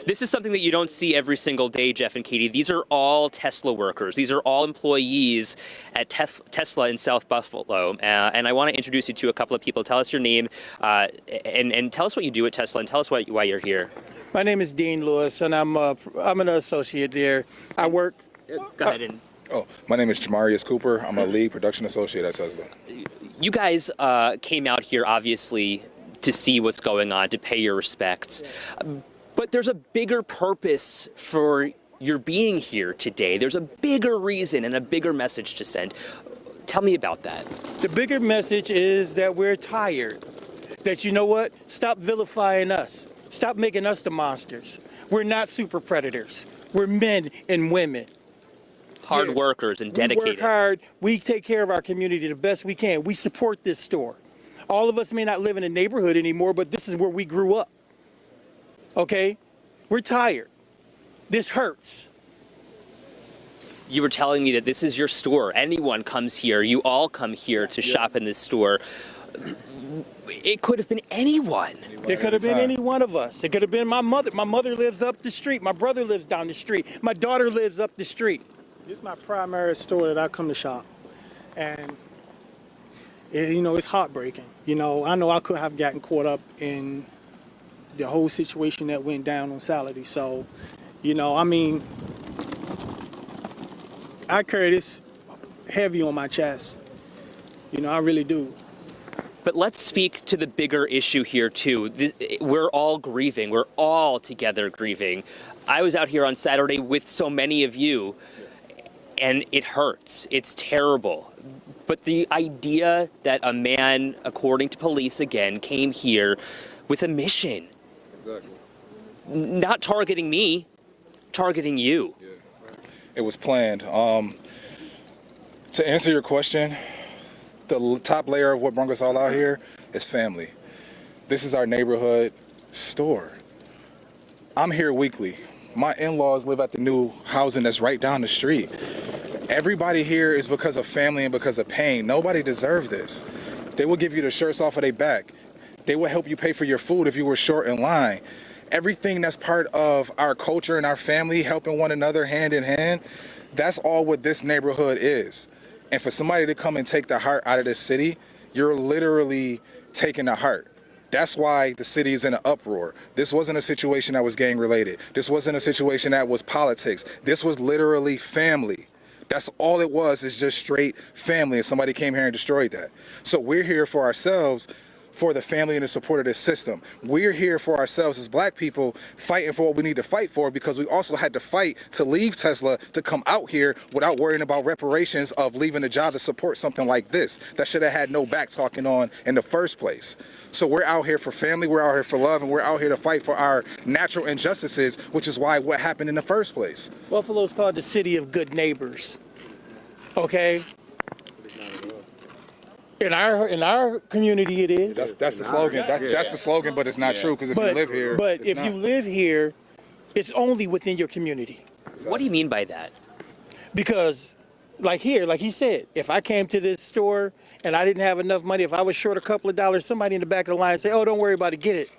This is something that you don't see every single day, Jeff and Katie. These are all Tesla workers. These are all employees at Tesla in South Buffalo. And I want to introduce you to a couple of people. Tell us your name and tell us what you do at Tesla and tell us why you're here. My name is Dean Lewis, and I'm an associate there. I work. Go ahead. My name is Jamarius Cooper. I'm a lead production associate at Tesla. You guys came out here, obviously, to see what's going on, to pay your respects. But there's a bigger purpose for your being here today. There's a bigger reason and a bigger message to send. Tell me about that. The bigger message is that we're tired. That, you know what? Stop vilifying us. Stop making us the monsters. We're not super predators. We're men and women. Hard workers and dedicated. We work hard. We take care of our community the best we can. We support this store. All of us may not live in a neighborhood anymore, but this is where we grew up. Okay? We're tired. This hurts. You were telling me that this is your store. Anyone comes here. You all come here to shop in this store. It could have been anyone. It could have been any one of us. It could have been my mother. My mother lives up the street. My brother lives down the street. My daughter lives up the street. This is my primary store that I come to shop. And, it's heartbreaking. I know I could have gotten caught up in the whole situation that went down on Saturday. So, I carry this heavy on my chest. I really do. But let's speak to the bigger issue here, too. We're all grieving. We're all together grieving. I was out here on Saturday with so many of you, and it hurts. It's terrible. But the idea that a man, according to police again, came here with a mission. Exactly. Not targeting me, targeting you. Yeah. It was planned. To answer your question, the top layer of what brought us all out here is family. This is our neighborhood store. I'm here weekly. My in-laws live at the new housing that's right down the street. Everybody here is because of family and because of pain. Nobody deserved this. They will give you the shirts off of their back. They will help you pay for your food if you were short in line. Everything that's part of our culture and our family, helping one another hand in hand, that's all what this neighborhood is. And for somebody to come and take the heart out of this city, you're literally taking the heart. That's why the city is in an uproar. This wasn't a situation that was gang related. This wasn't a situation that was politics. This was literally family. That's all it was, is just straight family, and somebody came here and destroyed that. So we're here for ourselves, for the family and the support of this system. We're here for ourselves as black people, fighting for what we need to fight for, because we also had to fight to leave Tesla to come out here without worrying about reparations of leaving a job to support something like this that should have had no back talking on in the first place. So we're out here for family, we're out here for love, and we're out here to fight for our natural injustices, which is why what happened in the first place. Buffalo's called the city of good neighbors. Okay? In our community, it is. That's the slogan. That's the slogan, but it's not true, because if you live here, but if you live here, it's only within your community. Exactly. What do you mean by that? Because, like he said, if I came to this store and I didn't have enough money, if I was short a couple of dollars, somebody in the back of the line say, "Oh, don't worry about it, get it."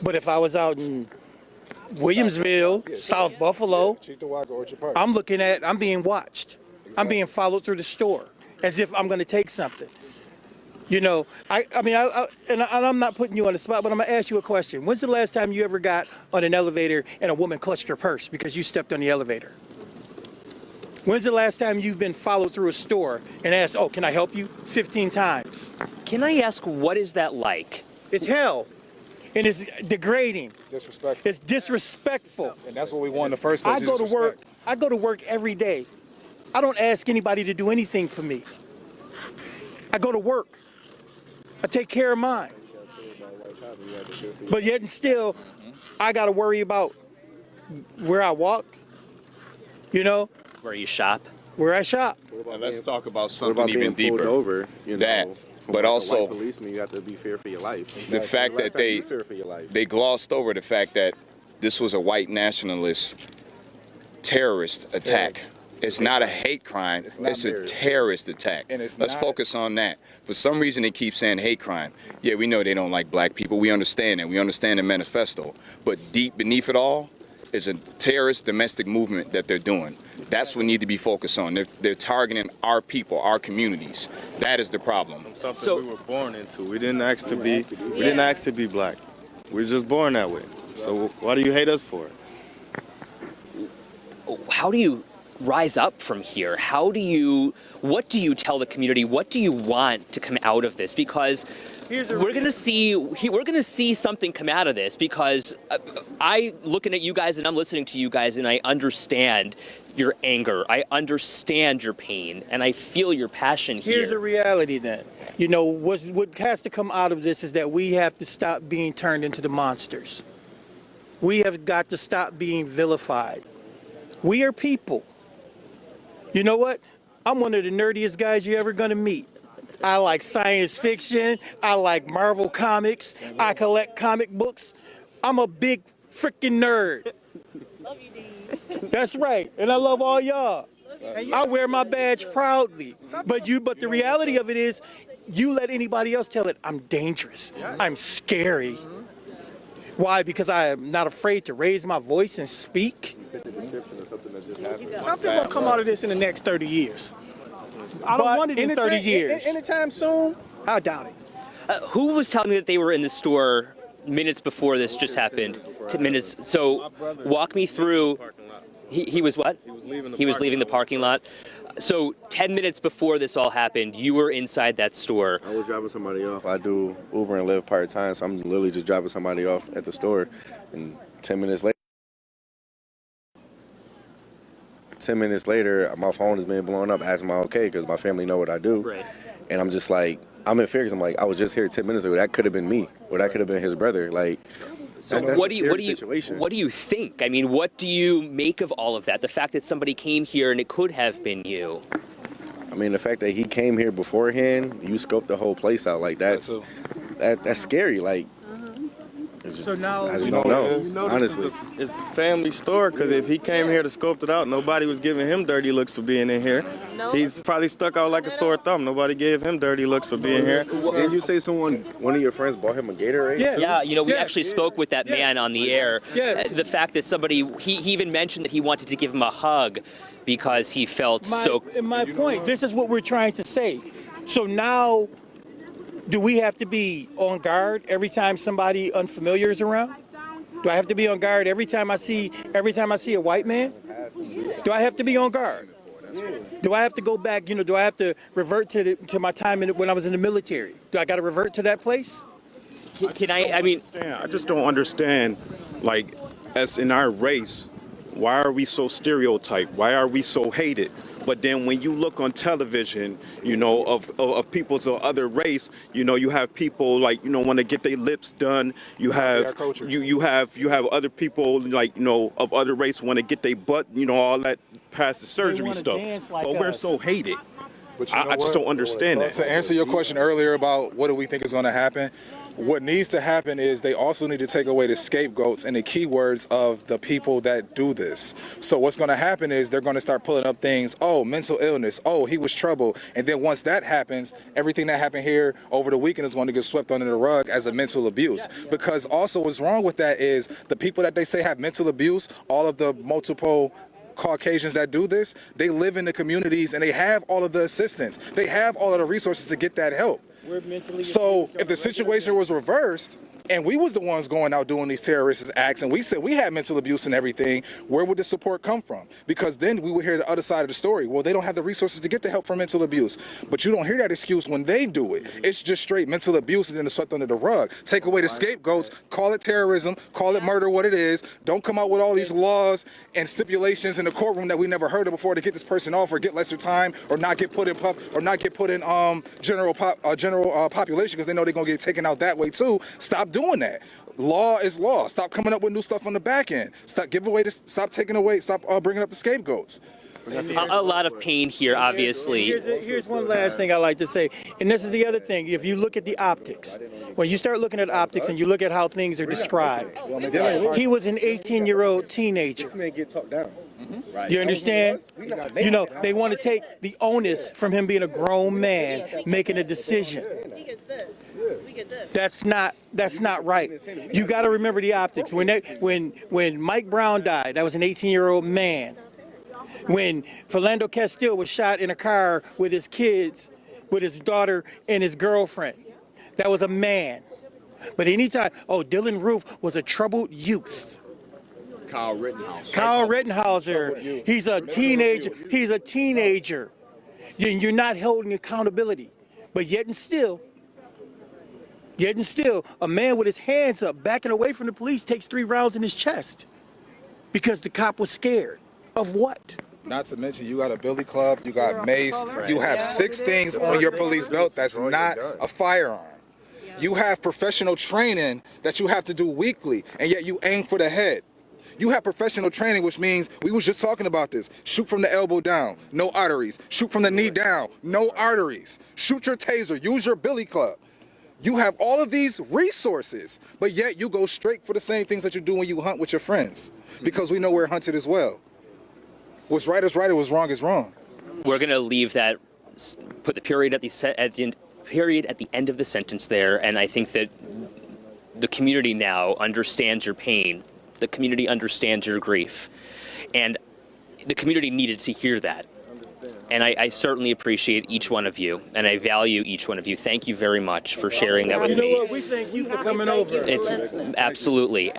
But if I was out in Williamsville, South Buffalo, I'm being watched. Exactly. I'm being followed through the store, as if I'm going to take something. I'm not putting you on the spot, but I'm going to ask you a question. When's the last time you ever got on an elevator and a woman clutched her purse because you stepped on the elevator? When's the last time you've been followed through a store and asked, "Oh, can I help you?" 15 times. Can I ask, what is that like? It's hell. And it's degrading. It's disrespectful. It's disrespectful. And that's what we want in the first place. I go to work every day. I don't ask anybody to do anything for me. I go to work. I take care of mine. But yet and still, I got to worry about where I walk, Where you shop? Where I shop. Now let's talk about something even deeper. But also, policemen, you have to be fair for your life. The fact that they glossed over the fact that this was a white nationalist terrorist attack. It's not a hate crime. It's a terrorist attack. And it's Let's not- focus on that. For some reason, they keep saying hate crime. Yeah, we know they don't like black people. We understand that. We understand the manifesto. But deep beneath it all is a terrorist domestic movement that they're doing. That's what need to be focused on. They're targeting our people, our communities. That is the problem. Something we were born into. We didn't ask to be. We didn't ask to be black. We were just born that way. So why do you hate us for it? How do you rise up from here? What do you tell the community? What do you want to come out of this? Because we're gonna see something come out of this, because I looking at you guys and I'm listening to you guys and I understand your anger. I understand your pain and I feel your passion here. Here's the reality then. You know, what has to come out of this is that we have to stop being turned into the monsters. We have got to stop being vilified. We are people. You know what? I'm one of the nerdiest guys you're ever gonna meet. I like science fiction. I like Marvel comics. I collect comic books. I'm a big freaking nerd. That's right, and I love all y'all. I wear my badge proudly. But the reality of it is, you let anybody else tell it, I'm dangerous. I'm scary. Why? Because I am not afraid to raise my voice and speak. Something will come out of this in the next 30 years. I don't want it in 30 years. Anytime soon, I doubt it. Who was telling me that they were in the store minutes before this just happened? 10 minutes. So walk me through. He was what? He was leaving the parking lot. So 10 minutes before this all happened, you were inside that store. I was dropping somebody off. I do Uber and Lyft part-time, so I'm literally just dropping somebody off at the store. And 10 minutes later, my phone is being blown up asking me okay, because my family know what I do. Right. And I'm just like, I'm in fear because I'm like, I was just here 10 minutes ago. That could have been me, or that could have been his brother. Like, that's What a do scary situation. you think? I mean, what do you make of all of that? The fact that somebody came here and it could have been you. I mean, the fact that he came here beforehand, you scoped the whole place out. Like, that's scary. Like, So now I just don't know. Honestly, It's a family store, because if he came here to scope it out, nobody was giving him dirty looks for being in here. He's probably stuck out like a sore thumb. Nobody gave him dirty looks for being here. didn't you say one of your friends bought him a Gatorade? Yeah, you know, we actually spoke with that man on the air. Yes. The fact that he even mentioned that he wanted to give him a hug because he felt so. My point, this is what we're trying to say. So now, do we have to be on guard every time somebody unfamiliar is around? Do I have to be on guard every time I see a white man? Do I have to be on guard? Do I have to go back? You know, do I have to revert to my time when I was in the military? Do I got to revert to that place? I mean, I just don't understand, like, as in our race, why are we so stereotyped? Why are we so hated? But then when you look on television, you know, of people's of other race, you know, you have people like, you know, want to get their lips done. You have you have other people like, you know, of other race want to get their butt, you know, all that past the surgery stuff. Like but we're so hated. I just don't understand that. To answer your question earlier about what do we think is going to happen, what needs to happen is they also need to take away the scapegoats and the keywords of the people that do this. So what's going to happen is they're going to start pulling up things, oh, mental illness, oh, he was trouble. And then once that happens, everything that happened here over the weekend is going to get swept under the rug as a mental abuse. Because also what's wrong with that is the people that they say have mental abuse, all of the multiple Caucasians that do this, they live in the communities and they have all of the assistance. They have all of the resources to get that help. So if the situation was reversed and we was the ones going out doing these terrorist acts and we said we had mental abuse and everything, where would the support come from? Because then we would hear the other side of the story. Well, they don't have the resources to get the help for mental abuse. But you don't hear that excuse when they do it. It's just straight mental abuse and then it's swept under the rug. Take away the scapegoats, call it terrorism, call it murder what it is. Don't come out with all these laws and stipulations in the courtroom that we never heard of before to get this person off or get lesser time or not get put in general population because they know they're going to get taken out that way too. Stop doing that. Law is law. Stop coming up with new stuff on the back end. Stop bringing up the scapegoats. a lot of pain here, obviously. Here's one last thing I like to say, and this is the other thing. If you look at the optics, when you start looking at optics and you look at how things are described, he was an 18-year-old teenager. This man get talked down. You understand? You know, they want to take the onus from him being a grown man making a decision. That's not right. You got to remember the optics. When Mike Brown died, that was an 18-year-old man. When Philando Castile was shot in a car with his kids, with his daughter and his girlfriend, that was a man. But anytime, Dylan Roof was a troubled youth. Kyle Rittenhouse. Kyle Rittenhauser, he's a teenager. You're not holding accountability. But yet and still, a man with his hands up, backing away from the police, takes 3 rounds in his chest because the cop was scared. Of what? Not to mention, you got a billy club, you got mace, you have 6 things on your police belt that's not a firearm. You have professional training that you have to do weekly, and yet you aim for the head. You have professional training, which means, we was just talking about this, shoot from the elbow down, no arteries. Shoot from the knee down, no arteries. Shoot your taser, use your billy club. You have all of these resources, but yet you go straight for the same things that you do when you hunt with your friends, because we know we're hunted as well. What's right is right, and what's wrong is wrong. We're going to leave that, put the period at the end of the sentence there, and I think that the community now understands your pain. The community understands your grief, and the community needed to hear that. And I certainly appreciate each one of you, and I value each one of you. Thank you very much for sharing that with me. You know what? We thank you for coming over. It's absolutely.